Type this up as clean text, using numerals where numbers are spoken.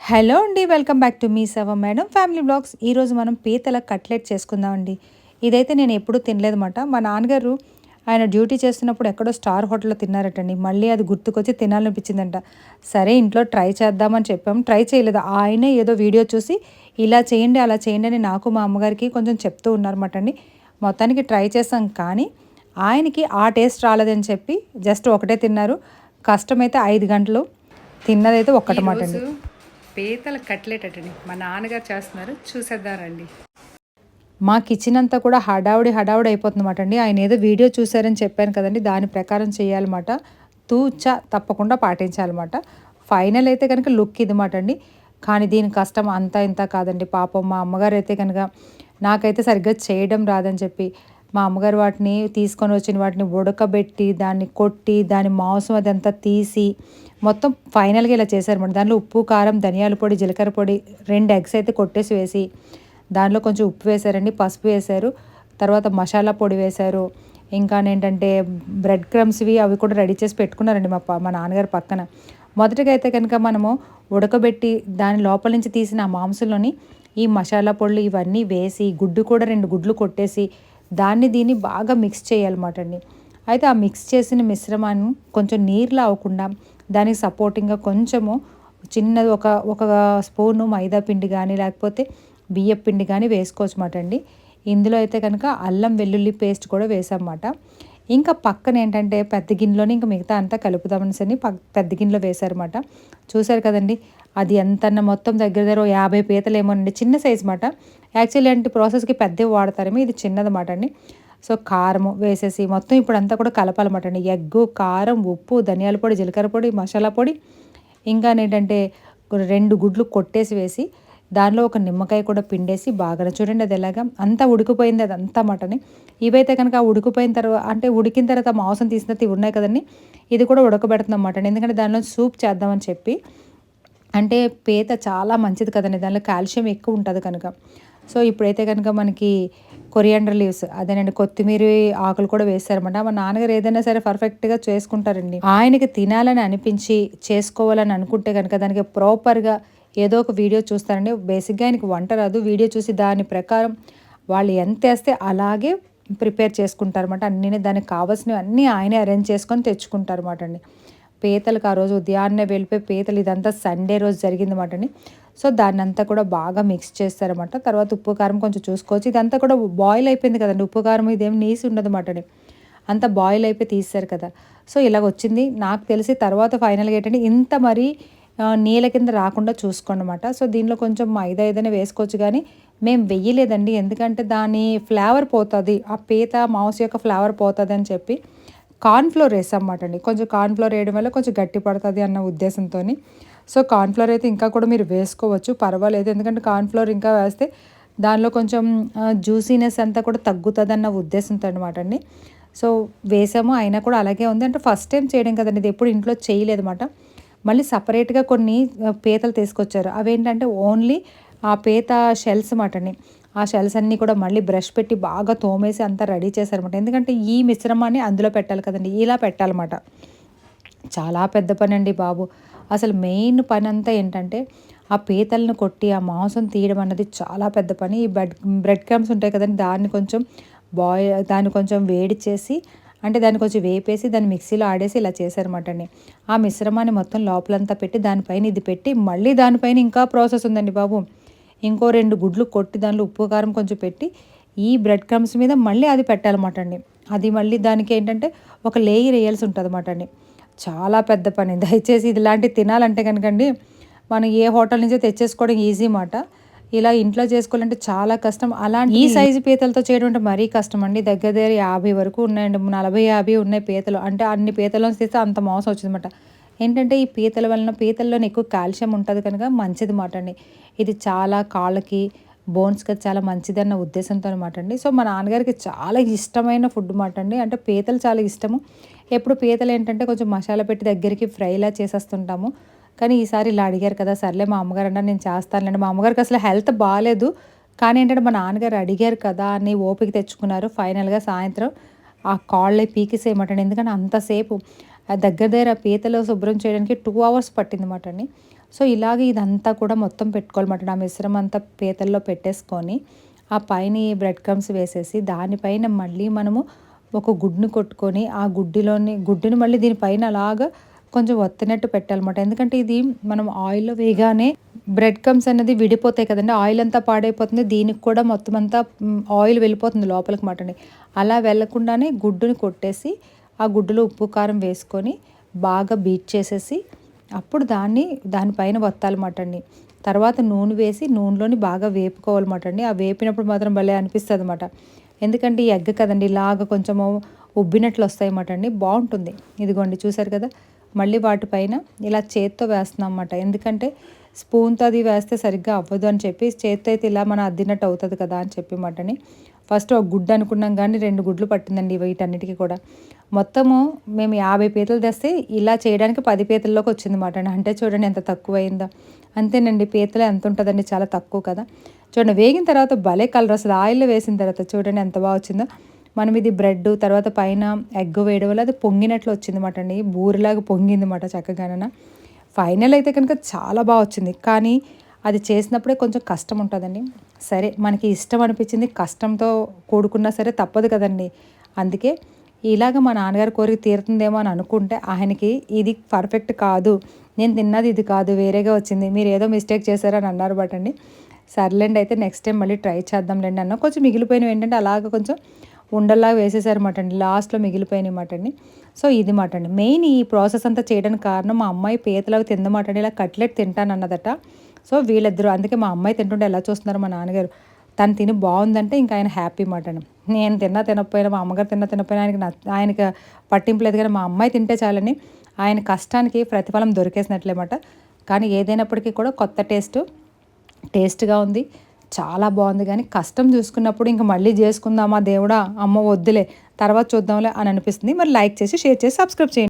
Hello అండి. Welcome back to మీ సవ మేడం ఫ్యామిలీ బ్లాగ్స్. ఈరోజు మనం పీతల కట్లెట్ చేసుకుందామండి. ఇదైతే నేను ఎప్పుడూ తినలేదన్నమాట. మా నాన్నగారు ఆయన డ్యూటీ చేస్తున్నప్పుడు ఎక్కడో స్టార్ హోటల్‌లో తిన్నారటండి. మళ్ళీ అది గుర్తుకొచ్చి తినాలనిపించిందంట. సరే ఇంట్లో ట్రై చేద్దామని చెప్పాం. ట్రై చేయలేదు. ఆయనే ఏదో వీడియో చూసి ఇలా చేయండి, అలా చేయండి అని నాకు మా అమ్మగారికి కొంచెం చెప్తూ ఉన్నారన్నమాట అండి. మొత్తానికి ట్రై చేసాం కానీ ఆయనకి ఆ టేస్ట్ రాలేదని చెప్పి జస్ట్ ఒకటే తిన్నారు. కష్టమైతే 5 గంటలు. తిన్నదైతే ఒక్కటమాట అండి. పీతల కట్లెట్ అటండి మా నాన్నగారు చేస్తున్నారు, చూసేద్దారండి. మా కిచెన్ అంతా కూడా హడావుడి అయిపోతుందన్నమాట అండి. ఆయన ఏదో వీడియో చూసారని చెప్పాను కదండీ! దాని ప్రకారం చేయాలన్నమాట. తూచా తప్పకుండా పాటించాలన్నమాట. ఫైనల్ అయితే కనుక లుక్ ఇదన్నమాట అండి. కానీ దీని కష్టం అంతా ఇంత కాదండి. పాపం మా అమ్మగారైతే కనుక నాకైతే సరిగ్గా చేయడం రాదని చెప్పి, మా అమ్మగారు వాటిని తీసుకొని వచ్చిన వాటిని ఉడకబెట్టి, దాన్ని కొట్టి, దాని మాంసం అదంతా తీసి, మొత్తం ఫైనల్‌గా ఇలా చేశారన్నమాట. దాంట్లో ఉప్పు, కారం, ధనియాల పొడి, జీలకర్ర పొడి, 2 ఎగ్స్ అయితే కొట్టేసి వేసి, దాంట్లో కొంచెం ఉప్పు వేశారండి, పసుపు వేశారు, తర్వాత మసాలా పొడి వేశారు. ఇంకానేంటంటే బ్రెడ్ క్రమ్స్‌వి అవి కూడా రెడీ చేసి పెట్టుకున్నారండి మా నాన్నగారు పక్కన. మొదటగా అయితే కనుక మనము ఉడకబెట్టి దాని లోపల నుంచి తీసిన ఆ మాంసంలోని ఈ మసాలా పొడులు ఇవన్నీ వేసి, గుడ్డు కూడా 2 గుడ్లు కొట్టేసి, దీన్ని బాగా మిక్స్ చేయాలన్నమాట అండి. అయితే ఆ మిక్స్ చేసిన మిశ్రమాన్ని కొంచెం నీరులా అవ్వకుండా దానికి సపోర్టింగ్‌గా కొంచెము చిన్నది ఒక ఒక స్పూను మైదా పిండి గానీ, లేకపోతే బియ్యపు పిండి గానీ వేసుకోవచ్చమాట అండి. ఇందులో అయితే కనుక అల్లం వెల్లుల్లి పేస్ట్ కూడా వేసామన్నమాట. ఇంకా పక్కన ఏంటంటే పెద్ద గిన్నెలోనే ఇంక మిగతా అంతా కలుపుదామనేసని పెద్ద గిన్నెలో వేశారన్నమాట. చూసారు కదండీ! అది ఎంతన్నా మొత్తం దగ్గర దగ్గర ఓ 50 పీతలేమోనండి. చిన్న సైజ్ మాట. యాక్చువల్లీ ఇలాంటి ప్రాసెస్‌కి పెద్దవి వాడతారేమో, ఇది చిన్నదన్నమాట అండి. సో, కారము వేసేసి మొత్తం ఇప్పుడంతా కూడా కలపాలన్నమాట అండి. ఎగ్గు, కారం, ఉప్పు, ధనియాల పొడి, జీలకర్ర పొడి, మసాలా పొడి, ఇంకానేంటంటే 2 గుడ్లు కొట్టేసి వేసి, దానిలో ఒక నిమ్మకాయ కూడా పిండేసి బాగా చూడండి అది ఎలాగా అంతా ఉడికిపోయింది అదంతా మటని. ఇవైతే కనుక ఉడికిపోయిన అంటే ఉడికిన తర్వాత మాంసం తీసిన తర్వాత ఇవి ఉన్నాయి కదండీ! ఇది కూడా ఉడకబెడుతున్నాం మటన్. ఎందుకంటే దానిలో సూప్ చేద్దామని చెప్పి. అంటే పీత చాలా మంచిది కదండీ! దానిలో కాల్షియం ఎక్కువ ఉంటది కనుక. సో, ఇప్పుడైతే కనుక మనకి కొరియాండర్ లీవ్స్ అదేనండి కొత్తిమీర ఆకులు కూడా వేశారన్నమాట. మా నాన్నగారు ఏదైనా సరే పర్ఫెక్ట్‌గా చేసుకుంటారండి. ఆయనకి తినాలని అనిపించి చేసుకోవాలని అనుకుంటే గనుక దానికి ప్రాపర్‌గా ఏదో ఒక వీడియో చూస్తారండి. బేసిక్‌గా ఆయనకి వంట రాదు. వీడియో చూసి దాని ప్రకారం వాళ్ళు ఎంతేస్తే అలాగే ప్రిపేర్ చేసుకుంటారన్నమాట. దానికి కావాల్సినవి అన్నీ ఆయనే అరేంజ్ చేసుకొని తెచ్చుకుంటారన్నమాట అండి. పీతలకు ఆ రోజు ఉదయాన్నే వెళ్ళిపోయి పీతలు ఇదంతా సండే రోజు జరిగిందన్నమాట అండి. సో, దాన్నంతా కూడా బాగా మిక్స్ చేస్తారన్నమాట. తర్వాత ఉప్పు, కారం కొంచెం చూసుకోవచ్చు. ఇదంతా కూడా బాయిల్ అయిపోయింది కదండీ! ఉప్పు, కారం ఇదేం నీసి ఉండదన్నమాట అండి. అంతా బాయిల్ అయిపోయి తీసేశారు కదా! సో, ఇలాగొచ్చింది. నాకు తెలిసి తర్వాత ఫైనల్‌గా ఏంటంటే ఇంత మరీ నీళ్ళ కింద రాకుండా చూసుకోండమాట. సో, దీనిలో కొంచెం మైదా ఏదైనా వేసుకోవచ్చు గానీ, మేము వెయ్యలేదండి. ఎందుకంటే దాని ఫ్లేవర్ పోతది. ఆ పీత మాంసం యొక్క ఫ్లేవర్ పోతదని చెప్పి కార్న్ ఫ్లోర్ ఏసామమాట అండి. కొంచెం కార్న్ ఫ్లోర్ ఏయడం వల్ల కొంచెం గట్టి పడతది అన్న ఉద్దేశంతోని. సో, కార్న్ ఫ్లోర్ అయితే ఇంకా కూడా మీరు వేసుకోవచ్చు. పర్వాలేదు. ఎందుకంటే కార్న్ ఫ్లోర్ ఇంకా వేస్తే దానిలో కొంచెం జ్యూసీనెస్ అంతా కూడా తగ్గుతదన్న ఉద్దేశంతో అనమాట అండి. సో, వేసాము. అయినా కూడా అలాగే ఉంది. అంటే ఫస్ట్ టైమ్ చేయడం కదండీ! ఇది ఎప్పుడు ఇంట్లో చేయలేదన్నమాట. మళ్ళీ సెపరేట్‌గా కొన్ని పీతలు తీసుకొచ్చారు. అవేంటంటే ఓన్లీ ఆ పీత షెల్స్ మాటండి. ఆ షెల్స్ అన్నీ కూడా మళ్ళీ బ్రష్ పెట్టి బాగా తోమేసి అంతా రెడీ చేశారన్నమాట. ఎందుకంటే ఈ మిశ్రమాన్ని అందులో పెట్టాలి కదండీ! ఇలా పెట్టాలన్నమాట. చాలా పెద్ద పనండి బాబు. అసలు మెయిన్ పనంతా ఏంటంటే, ఆ పీతలను కొట్టి, ఆ మాంసం తీయడం అన్నది చాలా పెద్ద పని. ఈ బ్రెడ్ క్రమ్స్ ఉంటాయి కదండీ! దాన్ని కొంచెం వేడి చేసి, అంటే దాన్ని కొంచెం వేపేసి, దాన్ని మిక్సీలో ఆడేసి ఇలా చేశారన్నమాట అండి. ఆ మిశ్రమాన్ని మొత్తం లోపలంతా పెట్టి, దానిపైన ఇది పెట్టి, మళ్ళీ దానిపైన ఇంకా ప్రాసెస్ ఉందండి బాబు. ఇంకో 2 గుడ్లు కొట్టి, దానిలో ఉప్పు, కారం కొంచెం పెట్టి, ఈ బ్రెడ్ క్రమ్స్ మీద మళ్ళీ అది పెట్టాలన్నమాట అండి. అది మళ్ళీ దానికేంటంటే, ఒక లేయర్ ఏయాల్సి ఉంటదన్నమాట అండి. చాలా పెద్ద పని. దయచేసి ఇలాంటివి తినాలంటే గనకండి, మనం ఏ హోటల్ నుంచో తెచ్చేసుకోవడం ఈజీ మాట. ఇలా ఇంట్లో చేసుకోవాలంటే చాలా కష్టం. ఈ సైజు పీతలతో చేయడం అంటే మరీ కష్టమండి. దగ్గర దగ్గర 50 వరకు ఉన్నాయండి. 40, 50 ఉన్నాయి పీతలు. అంటే అన్ని పీతల్లోంచి తీస్తే అంత మాంసం వచ్చిందన్నమాట. ఏంటంటే ఈ పీతల వలన పీతల్లోనే ఎక్కువ కాల్షియం ఉంటది కనుక మంచిది మాట అండి. ఇది చాలా కాళ్ళకి, బోన్స్‌కి చాలా మంచిదన్న ఉద్దేశంతో అనమాట అండి. సో, మా నాన్నగారికి చాలా ఇష్టమైన ఫుడ్ మాట అండి. అంటే పీతలు చాలా ఇష్టము. ఎప్పుడు పీతలు ఏంటంటే కొంచెం మసాలా పెట్టి దగ్గరికి ఫ్రైలా చేసేస్తుంటాము. కానీ ఈసారి ఇలా అడిగారు కదా! సర్లే మా అమ్మగారు అన్నారు నేను చేస్తానులెండి. మా అమ్మగారికి అసలు హెల్త్ బాలేదు. కానీ ఏంటంటే మా నాన్నగారు అడిగారు కదా! అని ఓపిక తెచ్చుకున్నారు. ఫైనల్‌గా సాయంత్రం ఆ కాళ్ళే పీకేసేయమంటండి. ఎందుకంటే అంతసేపు దగ్గర దగ్గర పీతలు శుభ్రం చేయడానికి 2 అవర్స్ పట్టిందన్నమాట అండి. సో ఇలాగ ఇదంతా కూడా మొత్తం పెట్టుకోవాలన్నమాట. ఆ మిశ్రమం అంతా పీతల్లో పెట్టేసుకొని ఆ పైన ఈ బ్రెడ్ క్రమ్స్ వేసేసి దానిపైన మళ్ళీ మనము ఒక గుడ్డుని కొట్టుకొని ఆ గుడ్డుని మళ్ళీ దీనిపైన అలాగా కొంచెం ఒత్తినట్టు పెట్టాలన్నమాట. ఎందుకంటే ఇది మనం ఆయిల్‌లో వేయగానే బ్రెడ్ క్రమ్స్ అనేది విడిపోతాయి కదండీ! ఆయిల్ అంతా పాడైపోతుంది. దీనికి కూడా మొత్తం అంతా ఆయిల్ వెళ్ళిపోతుంది లోపలికి మాటండి. అలా వెళ్ళకుండానే గుడ్డుని కొట్టేసి ఆ గుడ్డులో ఉప్పు, కారం వేసుకొని బాగా బీట్ చేసేసి అప్పుడు దానిపైన వత్తాలన్నమాట అండి. తర్వాత నూనె వేసి నూనెలోని బాగా వేపుకోవాలన్నమాట అండి. ఆ వేపినప్పుడు మాత్రం భలే అనిపిస్తదన్నమాట. ఎందుకంటే ఈ ఎగ్ కదండీ! ఇలాగ కొంచెము ఉబ్బినట్లు వస్తాయన్నమాట అండి. బావుంటుంది. ఇదిగోండి చూసారు కదా! మళ్ళీ వాటిపైన ఇలా చేత్తో వేస్తున్నాం అన్నమాట. ఎందుకంటే స్పూన్‌తో అది వేస్తే సరిగ్గా అవ్వదు అని చెప్పి చేత్తో అయితే ఇలా మనం అద్దినట్టు అవుతది కదా అని చెప్పి మటని. ఫస్ట్ ఒక గుడ్డు అనుకున్నాం గానీ 2 గుడ్లు పట్టిందండి వీటన్నిటికి కూడా. మొత్తము మేము 50 పీతలు తెస్తే ఇలా చేయడానికి 10 పీతల్లోకి వచ్చింది మటన్. అంటే చూడండి ఎంత తక్కువయిందో. అంతేనండి పీతలు ఎంత ఉంటదండి చాలా తక్కువ కదా! చూడండి వేగిన తర్వాత భలే కలర్ వస్తది. ఆయిల్‌లో వేసిన తర్వాత చూడండి ఎంత బా వచ్చిందో. మనం ఇది బ్రెడ్ తర్వాత పైన ఎగ్ వేయడం వల్ల అది పొంగినట్లు వచ్చిందన్నమాట అండి. బూరెలాగా పొంగిందన్నమాట చక్కగానన. ఫైనల్ అయితే కనుక చాలా బా వచ్చింది. కానీ అది చేసినప్పుడే కొంచెం కష్టం ఉంటదండి. సరే మనకి ఇష్టం అనిపించింది కష్టంతో కూడుకున్నా సరే తప్పదు కదండీ! అందుకే ఇలాగ మా నాన్నగారి కోరిక తీరుతుందేమో అని అనుకుంటే ఆయనకి ఇది పర్ఫెక్ట్ కాదు. నేను తిన్నది ఇది కాదు వేరేగా వచ్చింది. మీరేదో మిస్టేక్ చేశారని అన్నారు బట్ అండి. సర్లేండి అయితే నెక్స్ట్ టైం మళ్ళీ ట్రై చేద్దాంలేండి అన్నా. కొంచెం మిగిలిపోయినవి ఏంటంటే అలాగ కొంచెం ఉండల్లాగా వేసేసారన్నమాట అండి. లాస్ట్‌లో మిగిలిపోయినాయి మాట అండి. సో ఇది మాట అండి. మెయిన్ ఈ ప్రాసెస్ అంతా చేయడానికి కారణం మా అమ్మాయి పీతలు అవి తిందమాట అండి. ఇలా కట్లెట్ తింటానన్నదట. సో వీళ్ళిద్దరూ అందుకే మా అమ్మాయి తింటుంటే ఎలా చూస్తున్నారు మా నాన్నగారు. తను తిని బావుందంటే ఇంక ఆయన హ్యాపీ మాట అండి. నేను తిన్నా తినకపోయినా మా అమ్మగారు తిన్నా తినకపోయినా ఆయనకి పట్టింపు లేదు కానీ మా అమ్మాయి తింటే చాలని ఆయన కష్టానికి ప్రతిఫలం దొరికేసినట్లే మాట. కానీ ఏదైనప్పటికీ కూడా కొత్త టేస్ట్‌గా ఉంది. చాలా బావుంది గానీ కష్టం చూసుకున్నప్పుడు ఇంక మళ్ళీ చేసుకుందామా దేవుడా! అమ్మో వద్దులే తర్వాత చూద్దాంలే అని అనిపిస్తుంది. మరి లైక్ చేసి, షేర్ చేసి, సబ్స్క్రైబ్ చేయండి.